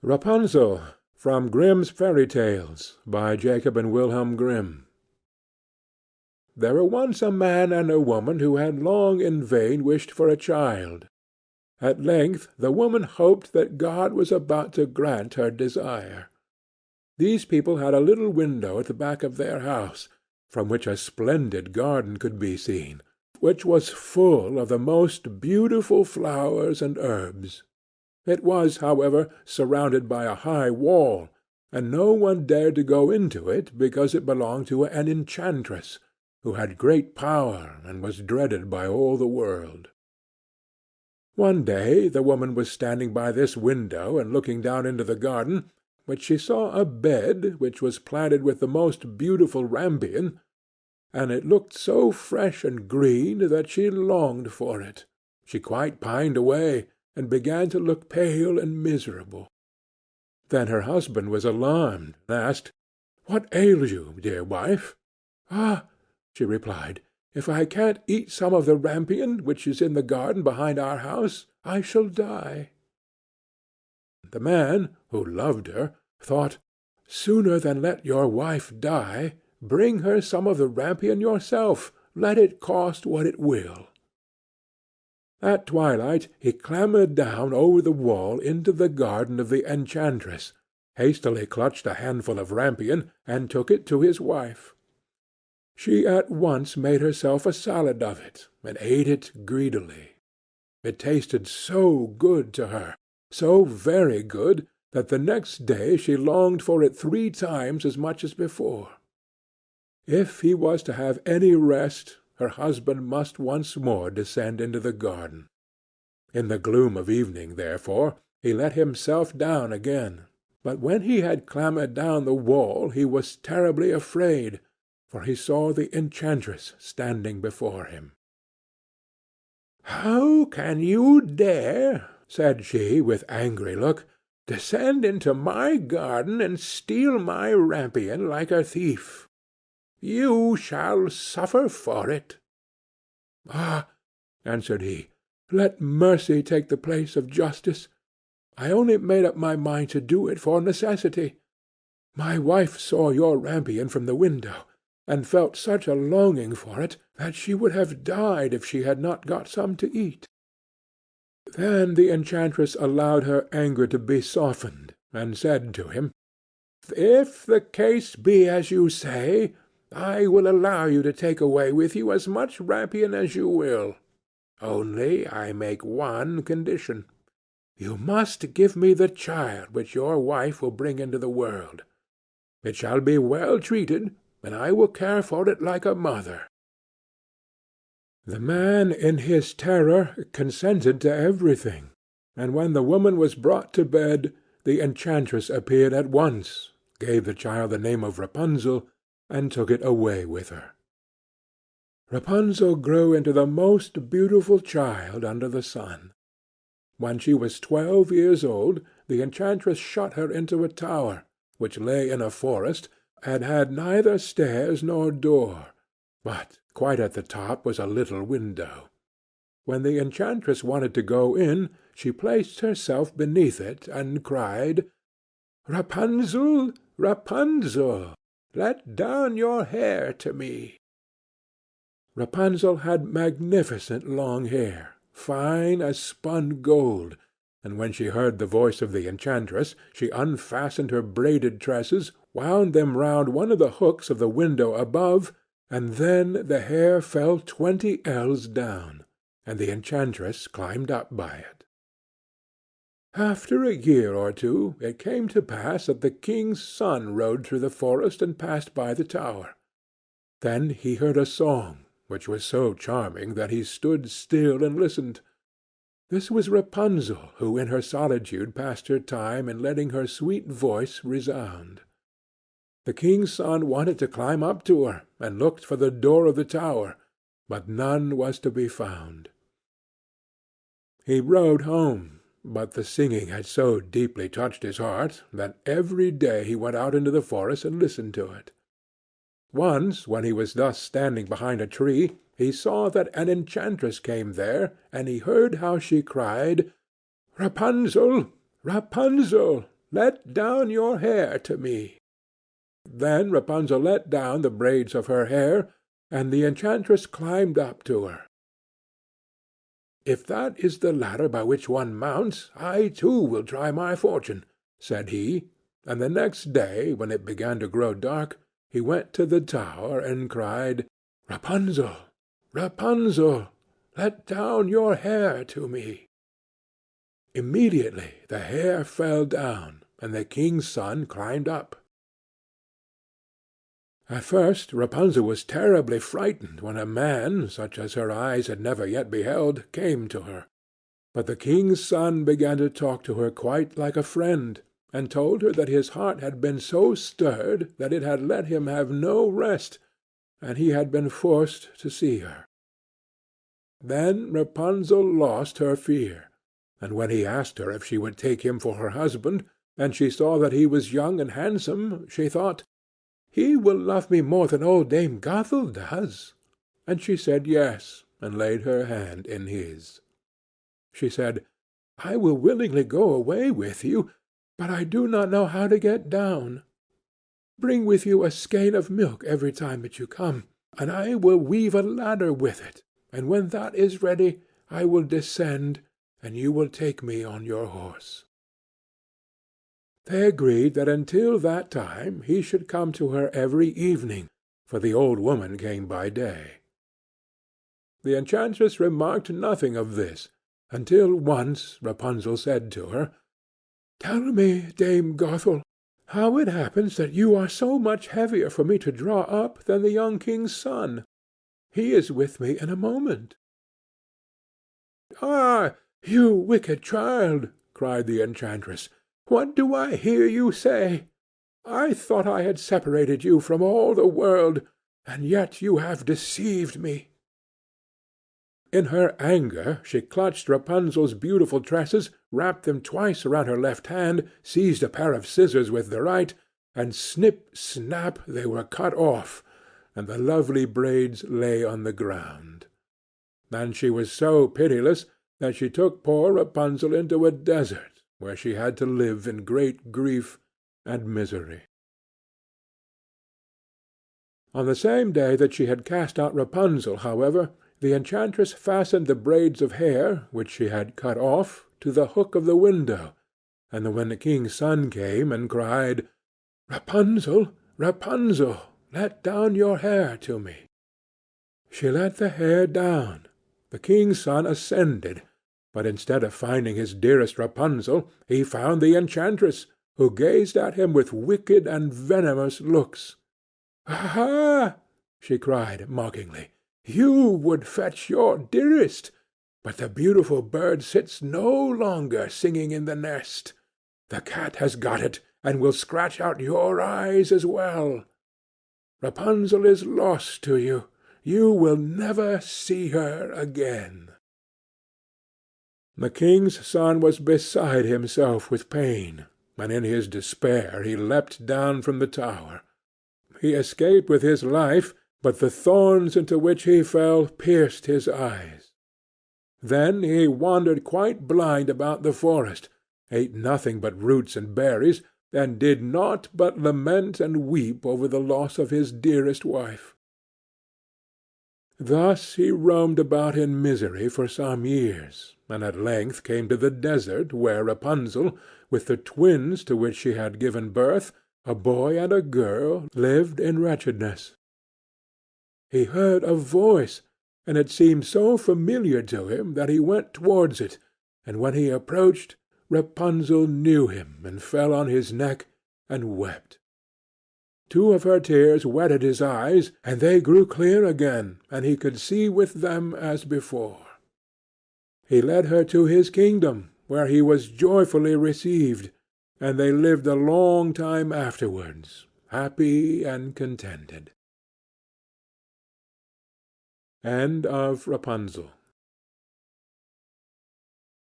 Rapunzel, from Grimm's Fairy Tales, by Jacob and Wilhelm Grimm. There were once a man and a woman who had long in vain wished for a child. At length the woman hoped that God was about to grant her desire. These people had a little window at the back of their house, from which a splendid garden could be seen, which was full of the most beautiful flowers and herbs. It was, however, surrounded by a high wall, and no one dared to go into it because it belonged to an enchantress, who had great power and was dreaded by all the world. One day the woman was standing by this window and looking down into the garden, when she saw a bed which was planted with the most beautiful rampion, and it looked so fresh and green that she longed for it. She quite pined away, and began to look pale and miserable. Then her husband was alarmed, and asked, "What ails you, dear wife?" "Ah," she replied, "if I can't eat some of the rampion which is in the garden behind our house, I shall die." The man, who loved her, thought, "Sooner than let your wife die, bring her some of the rampion yourself, let it cost what it will." At twilight he clambered down over the wall into the garden of the enchantress, hastily clutched a handful of rampion, and took it to his wife. She at once made herself a salad of it, and ate it greedily. It tasted so good to her, so very good, that the next day she longed for it 3 times as much as before. If he was to have any rest, her husband must once more descend into the garden. In the gloom of evening, therefore, he let himself down again, but when he had clambered down the wall he was terribly afraid, for he saw the enchantress standing before him. "How can you dare," said she, with angry look, "descend into my garden and steal my rampion like a thief? You shall suffer for it." "Ah," answered he, "let mercy take the place of justice. I only made up my mind to do it for necessity. My wife saw your rampion from the window, and felt such a longing for it that she would have died if she had not got some to eat." Then the enchantress allowed her anger to be softened, and said to him, "If the case be as you say, I will allow you to take away with you as much rampion as you will. Only I make one condition. You must give me the child which your wife will bring into the world. It shall be well treated, and I will care for it like a mother." The man in his terror consented to everything, and when the woman was brought to bed, the enchantress appeared at once, gave the child the name of Rapunzel, and took it away with her. Rapunzel grew into the most beautiful child under the sun. When she was 12 years old, the enchantress shut her into a tower, which lay in a forest, and had neither stairs nor door, but quite at the top was a little window. When the enchantress wanted to go in, she placed herself beneath it, and cried, "Rapunzel, Rapunzel, let down your hair to me." Rapunzel had magnificent long hair, fine as spun gold, and when she heard the voice of the enchantress, she unfastened her braided tresses, wound them round one of the hooks of the window above, and then the hair fell 20 ells down, and the enchantress climbed up by it. After a year or two it came to pass that the king's son rode through the forest and passed by the tower. Then he heard a song, which was so charming that he stood still and listened. This was Rapunzel, who in her solitude passed her time in letting her sweet voice resound. The king's son wanted to climb up to her, and looked for the door of the tower, but none was to be found. He rode home, but the singing had so deeply touched his heart that every day he went out into the forest and listened to it. Once, when he was thus standing behind a tree, he saw that an enchantress came there, and he heard how she cried, "Rapunzel, Rapunzel, let down your hair to me." Then Rapunzel let down the braids of her hair, and the enchantress climbed up to her. "If that is the ladder by which one mounts, I too will try my fortune," said he, and the next day, when it began to grow dark, he went to the tower and cried, "Rapunzel, Rapunzel, let down your hair to me." Immediately the hair fell down, and the king's son climbed up. At first Rapunzel was terribly frightened when a man, such as her eyes had never yet beheld, came to her. But the king's son began to talk to her quite like a friend, and told her that his heart had been so stirred that it had let him have no rest, and he had been forced to see her. Then Rapunzel lost her fear, and when he asked her if she would take him for her husband, and she saw that he was young and handsome, she thought, "He will love me more than old Dame Gothel does." And she said yes, and laid her hand in his. She said, "I will willingly go away with you, but I do not know how to get down. Bring with you a skein of milk every time that you come, and I will weave a ladder with it, and when that is ready I will descend, and you will take me on your horse." They agreed that until that time he should come to her every evening, for the old woman came by day. The enchantress remarked nothing of this, until once Rapunzel said to her, "Tell me, Dame Gothel, how it happens that you are so much heavier for me to draw up than the young king's son. He is with me in a moment." "Ah, you wicked child!" cried the enchantress. "What do I hear you say? I thought I had separated you from all the world, and yet you have deceived me." In her anger she clutched Rapunzel's beautiful tresses, wrapped them twice around her left hand, seized a pair of scissors with the right, and snip, snap, they were cut off, and the lovely braids lay on the ground. And she was so pitiless that she took poor Rapunzel into a desert, where she had to live in great grief and misery. On the same day that she had cast out Rapunzel, however, the enchantress fastened the braids of hair, which she had cut off, to the hook of the window, and when the king's son came and cried, "Rapunzel, Rapunzel, let down your hair to me," she let the hair down. The king's son ascended, but instead of finding his dearest Rapunzel, he found the enchantress, who gazed at him with wicked and venomous looks. "Aha!" she cried mockingly. "You would fetch your dearest, but the beautiful bird sits no longer singing in the nest. The cat has got it, and will scratch out your eyes as well. Rapunzel is lost to you. You will never see her again." The king's son was beside himself with pain, and in his despair he leapt down from the tower. He escaped with his life, but the thorns into which he fell pierced his eyes. Then he wandered quite blind about the forest, ate nothing but roots and berries, and did naught but lament and weep over the loss of his dearest wife. Thus he roamed about in misery for some years, and at length came to the desert where Rapunzel, with the twins to which she had given birth, a boy and a girl, lived in wretchedness. He heard a voice, and it seemed so familiar to him that he went towards it, and when he approached, Rapunzel knew him and fell on his neck and wept. Two of her tears wetted his eyes, and they grew clear again, and he could see with them as before. He led her to his kingdom, where he was joyfully received, and they lived a long time afterwards, happy and contented. End of Rapunzel.